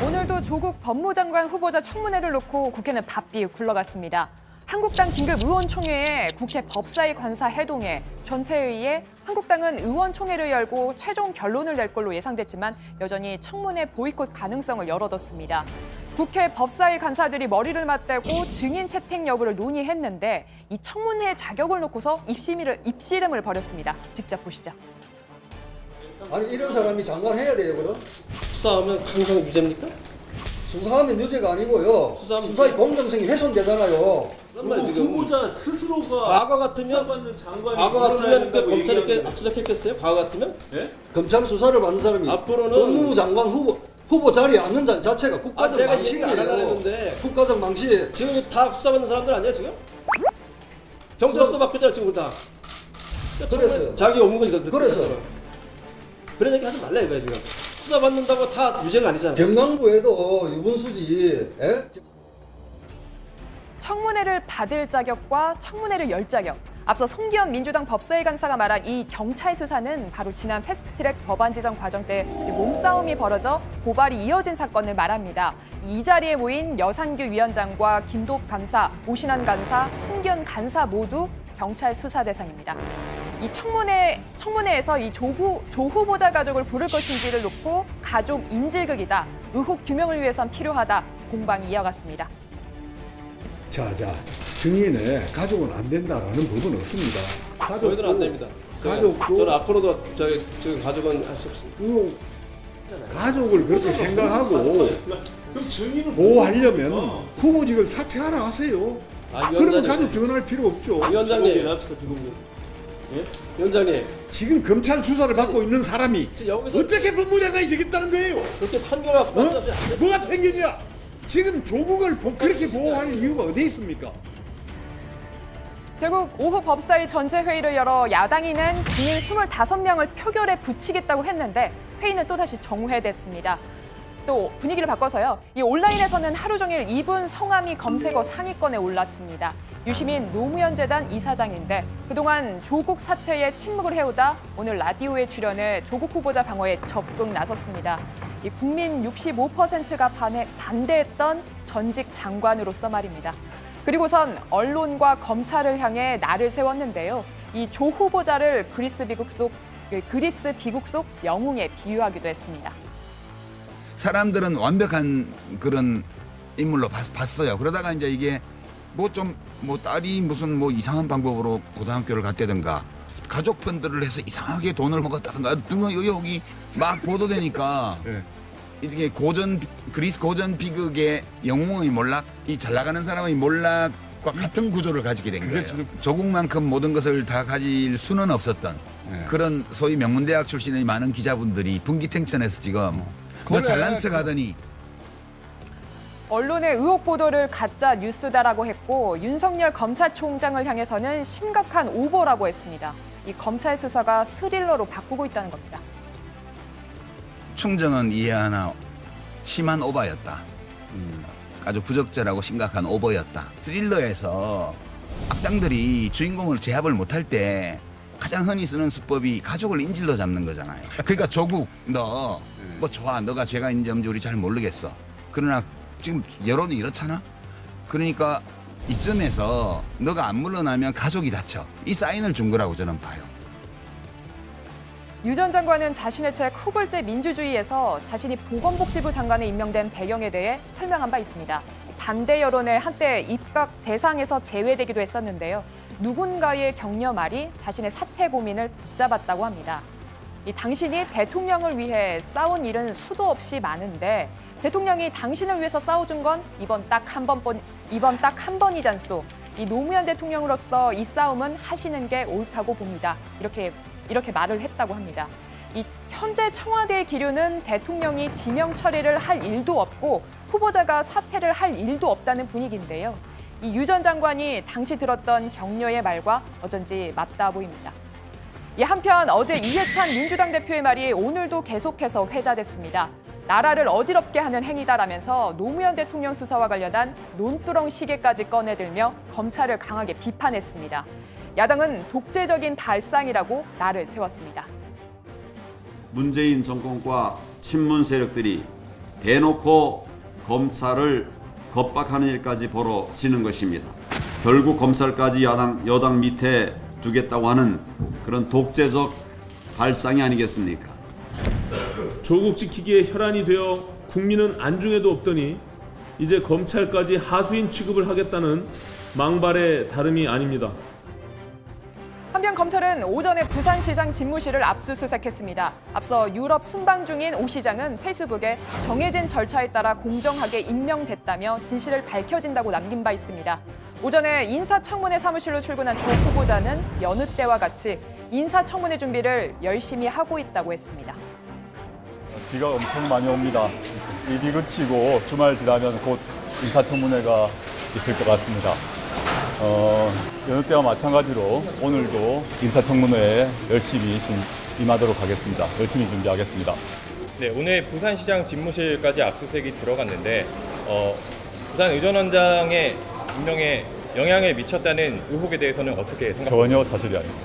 오늘도 조국 법무장관 후보자 청문회를 놓고 국회는 바삐 굴러갔습니다. 한국당 긴급 의원총회에 국회 법사위 관사 해동에 전체회의에 한국당은 의원총회를 열고 최종 결론을 낼 걸로 예상됐지만 여전히 청문회 보이콧 가능성을 열어뒀습니다. 국회 법사위 관사들이 머리를 맞대고 증인 채택 여부를 논의했는데 이 청문회 자격을 놓고서 입씨름을 벌였습니다. 직접 보시죠. 아니 이런 사람이 장관 해야 돼요 그럼? 수사하면 항상 유죄입니까? 수사하면 유죄가 아니고요. 수사하면 수사의 공정성이 훼손되잖아요. 후보자 스스로가 과거 같으면 받는 장관이 과거 같으면 그 검찰이 이렇게 얘기합니다. 압수수색했겠어요? 과거 같으면? 예? 검찰 수사를 받는 사람이 앞으로는- 법무부 장관 후보 자리에 앉는 자체가 국가적 내가 얘기를 안 하려고 망신이에요. 했는데. 국가적 망신. 지금 다 수사받는 사람들 아니야 지금? 경찰서 맡겼잖아 지금 다. 그랬어요. 자기 업무가 있어. 그래서. 그런 얘기 하지 말라 이거야 지금. 수사받는다고 다 유죄가 아니잖아. 경강부에도 유분수지. 예? 청문회를 받을 자격과 청문회를 열 자격. 앞서 송기현 민주당 법사위 간사가 말한 이 경찰 수사는 바로 지난 패스트트랙 법안 지정 과정 때 몸싸움이 벌어져 고발이 이어진 사건을 말합니다. 이 자리에 모인 여상규 위원장과 김도읍 간사, 오신환 간사, 송기현 간사 모두 경찰 수사 대상입니다. 이 청문회에서 이 조 후보자 가족을 부를 것인지를 놓고 가족 인질극이다. 의혹 규명을 위해선 필요하다. 공방이 이어갔습니다. 자, 증인의 가족은 안 된다라는 법은 없습니다. 저희들은 안 됩니다. 저는 가족도 앞으로도 지금 가족은 할 수 없습니다. 가족을 그렇게 생각하고 그럼 증인을 보호하려면 후보직을 사퇴하라 하세요. 아, 그러면 위원장님. 가족 증언할 필요 없죠. 위원장님, 합시다 비공개. 예? 위원장님, 지금 검찰 수사를 받고 있는 사람이 지금 여기서 어떻게 법무장관이 되겠다는 거예요? 그렇게 판결하고 어? 뭐가 편견이야? 지금 조국을 그렇게 보호할 이유가 어디 있습니까? 결국 오후 법사위 전체 회의를 열어 야당이 낸 증인 25명을 표결에 붙이겠다고 했는데 회의는 또다시 정회됐습니다. 또 분위기를 바꿔서요. 이 온라인에서는 하루 종일 이분 성함이 검색어 상위권에 올랐습니다. 유시민 노무현 재단 이사장인데 그동안 조국 사태에 침묵을 해오다 오늘 라디오에 출연해 조국 후보자 방어에 적극 나섰습니다. 이 국민 65%가 반대했던 전직 장관으로서 말입니다. 그리고선 언론과 검찰을 향해 날을 세웠는데요. 이 조 후보자를 그리스 비극 속 영웅에 비유하기도 했습니다. 사람들은 완벽한 그런 인물로 봤어요. 그러다가 이제 이게 딸이 무슨 이상한 방법으로 고등학교를 갔다든가 가족 펀드를 해서 이상하게 돈을 먹었다든가 등의 의혹이 막 보도되니까 이렇게 그리스 고전 비극의 영웅의 몰락, 이 잘 나가는 사람의 몰락과 같은 구조를 가지게 된 거예요. 조국만큼 모든 것을 다 가질 수는 없었던 그런 소위 명문대학 출신의 많은 기자분들이 분기탱천해서 지금 너 잘난 척 하더니 언론의 의혹 보도를 가짜 뉴스다라고 했고 윤석열 검찰총장을 향해서는 심각한 오보라고 했습니다. 이 검찰 수사가 스릴러로 바꾸고 있다는 겁니다. 충정은 이해하나 심한 오바였다. 아주 부적절하고 심각한 오보였다. 스릴러에서 악당들이 주인공을 제압을 못할 때 가장 흔히 쓰는 수법이 가족을 인질로 잡는 거잖아요. 그러니까 조국 너 뭐 좋아, 너가 죄가 있는지 없는지 우리 잘 모르겠어. 그러나 지금 여론이 이렇잖아. 그러니까 이쯤에서 너가 안 물러나면 가족이 다쳐. 이 사인을 준 거라고 저는 봐요. 유 전 장관은 자신의 책 후불제 민주주의에서 자신이 보건복지부 장관에 임명된 배경에 대해 설명한 바 있습니다. 반대 여론에 한때 입각 대상에서 제외되기도 했었는데요. 누군가의 격려 말이 자신의 사퇴 고민을 붙잡았다고 합니다. 이 당신이 대통령을 위해 싸운 일은 수도 없이 많은데 대통령이 당신을 위해서 싸워준 건 이번 딱 한 번이잖소. 이 노무현 대통령으로서 이 싸움은 하시는 게 옳다고 봅니다. 이렇게 말을 했다고 합니다. 이 현재 청와대의 기류는 대통령이 지명 처리를 할 일도 없고 후보자가 사퇴를 할 일도 없다는 분위기인데요. 이 유 전 장관이 당시 들었던 격려의 말과 어쩐지 맞닿아 보입니다. 한편 어제 이해찬 민주당 대표의 말이 오늘도 계속해서 회자됐습니다. 나라를 어지럽게 하는 행위다라면서 노무현 대통령 수사와 관련한 논두렁 시계까지 꺼내들며 검찰을 강하게 비판했습니다. 야당은 독재적인 발상이라고 날을 세웠습니다. 문재인 정권과 친문 세력들이 대놓고 검찰을 겁박하는 일까지 벌어지는 것입니다. 결국 검찰까지 여당 밑에 두겠다고 하는 그런 독재적 발상이 아니겠습니까? 조국 지키기에 혈안이 되어 국민은 안중에도 없더니 이제 검찰까지 하수인 취급을 하겠다는 망발의 다름이 아닙니다. 한편 검찰은 오전에 부산시장 집무실을 압수수색했습니다. 앞서 유럽 순방 중인 오 시장은 페이스북에 정해진 절차에 따라 공정하게 임명됐다며 진실을 밝혀진다고 남긴 바 있습니다. 오전에 인사청문회 사무실로 출근한 조 후보자는 여느 때와 같이 인사청문회 준비를 열심히 하고 있다고 했습니다. 비가 엄청 많이 옵니다. 이 비 그치고 주말 지나면 곧 인사청문회가 있을 것 같습니다. 여느 때와 마찬가지로 오늘도 인사청문회에 열심히 임하도록 하겠습니다. 열심히 준비하겠습니다. 네, 오늘 부산시장 집무실까지 압수수색이 들어갔는데 부산의전원장의 임명에 영향을 미쳤다는 의혹에 대해서는 어떻게 생각하세요? 전혀 사실이 아닙니다.